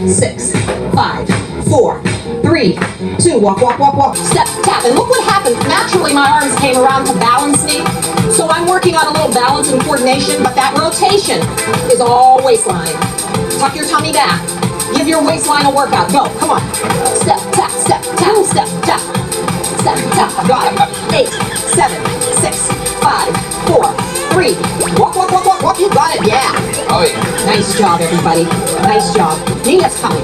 6, 5, 4, 3, 2, walk, walk, walk, walk, step, tap. And look what happened. Naturally, my arms came around to balance me. So I'm working on a little balance and coordination, but that rotation is all waistline. Tuck your tummy back. Give your waistline a workout. Go, come on. Step, tap, step, tap, step, tap. Step, tap, got it. 8, 7, 6, 5, 4, 3. Walk, walk, walk, walk, walk. You got it, yeah. Oh, yeah. Nice job, everybody. Nice job. Knee lift's coming.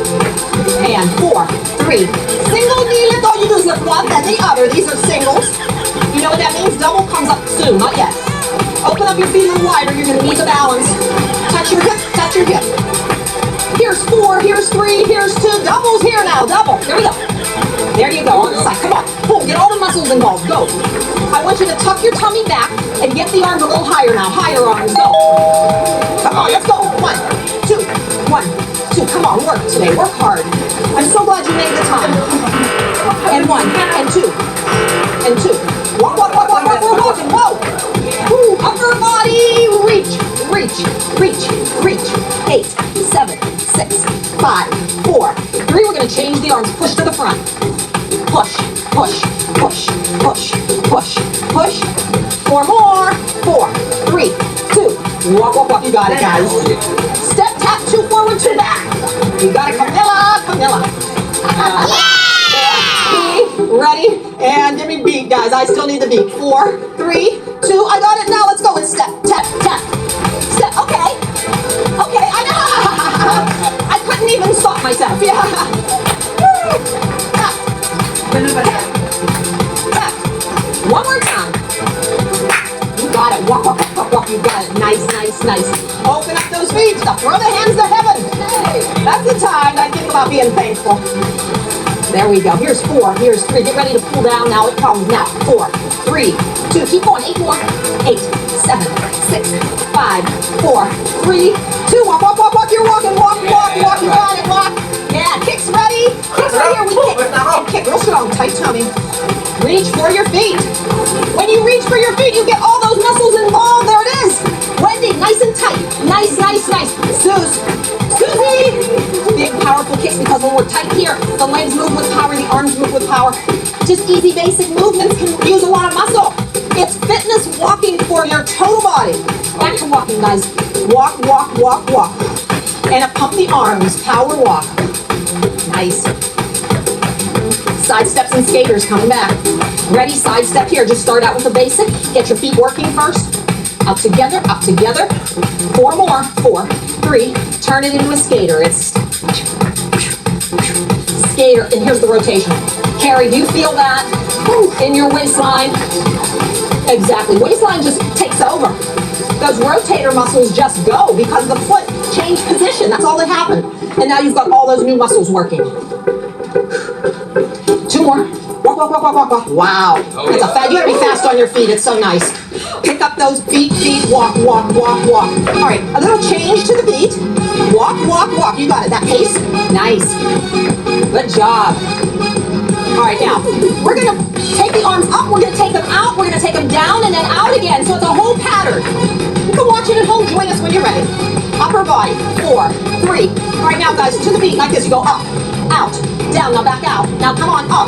And 4, 3. Single knee lift. All you do is lift one, then the other. These are singles. You know what that means? Double comes up soon. Not yet. Open up your feet a little wider. You're going to need the balance. Touch your hip. Touch your hip. Here's 4. Here's 3. Here's 2. Doubles here now. Double. There we go. There you go. On the side. Come on. Boom. Get all the muscles involved. Go. I want you to tuck your tummy back and get the arms a little higher now. Higher arms. Go. Come on. Let's go. 1, 2. 1, 2. Come on. Work today. Work hard. I'm so glad you made the time. And 1, and 2, and 2. Walk, walk, walk, walk, walk. We're walking. Whoa. Woo. Upper body. Reach, reach, reach, reach. 8, 7, 6, 5, 4, 3. We're going to change the arms. Push to the front. Push, push, push, push, push, push. 4 more. 4, 3, 2. Walk, walk, walk. You got it, guys. Step, tap, 2 forward, 2 back. You got it, Camilla, Camilla. Ready? And give me beat, guys. I still need the beat. 4, 3, 2. I got it. Now let's go. It's step, tap, tap. Step. Okay. Okay. I know. I couldn't even stop myself. Yeah. Tap. Tap. Tap. One more time. You got it. Walk, walk, walk, walk, walk. You got it. Nice, nice, nice. Open up those feet. Now throw the hands to heaven. Hey, that's the time I think about being thankful. There we go. Here's 4. Here's 3. Get ready to pull down. Now it comes. Now 4, 3, 2. Keep going. 8 more. 8, 7, 6, 5, 4, 3, 2. Walk, walk, walk, walk. You're walking. Walk, walk, walk. You got it. Walk. Yeah. Kicks ready. Kicks right here. We kick. And kick. Real strong. Tight tummy. Reach for your feet. When you reach for your feet, you get all those muscles involved. There it is. Wendy, nice and tight. Nice, nice, nice. Susie. Big, powerful kicks, because when we're tight here, the legs move with power, the arms move with power. Just easy, basic movements can use a lot of muscle. It's fitness walking for your total body. Back to walking, guys. Walk, walk, walk, walk. And pump the arms. Power walk. Nice. Side steps and skaters coming back. Ready? Side step here. Just start out with the basic. Get your feet working first. Up together, up together. 4 more. 4, 3. Turn it into a skater. It's skater. And here's the rotation. Carrie, do you feel that in your waistline? Exactly. Waistline just takes over. Those rotator muscles just go because the foot changed position. That's all that happened. And now you've got all those new muscles working. 2 more. Walk, walk, walk, walk, walk, walk. Wow. That's a fast. You gotta be fast on your feet. It's so nice. Pick up those feet, walk, walk, walk, walk. All right, a little change to the beat. Walk, walk, walk. You got it. That pace. Nice. Good job. All right, now, we're going to take the arms up. We're going to take them out. We're going to take them down and then out again. So it's a whole pattern. You can watch it at home. Join us when you're ready. Upper body. 4, 3. All right, now, guys, to the beat like this. You go up, out, down. Now back out. Now come on, up,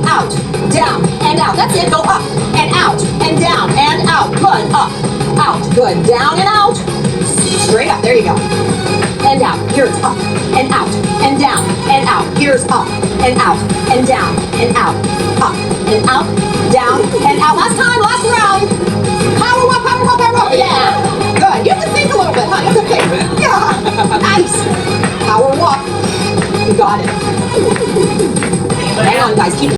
out, down, and out. That's it. Go up and out and down and out. Good. Up, out. Good. Down and out. Straight up. There you go. And out. Here's up and out and down and out. Here's up and out and down and out. Up and out, down and out. Last time.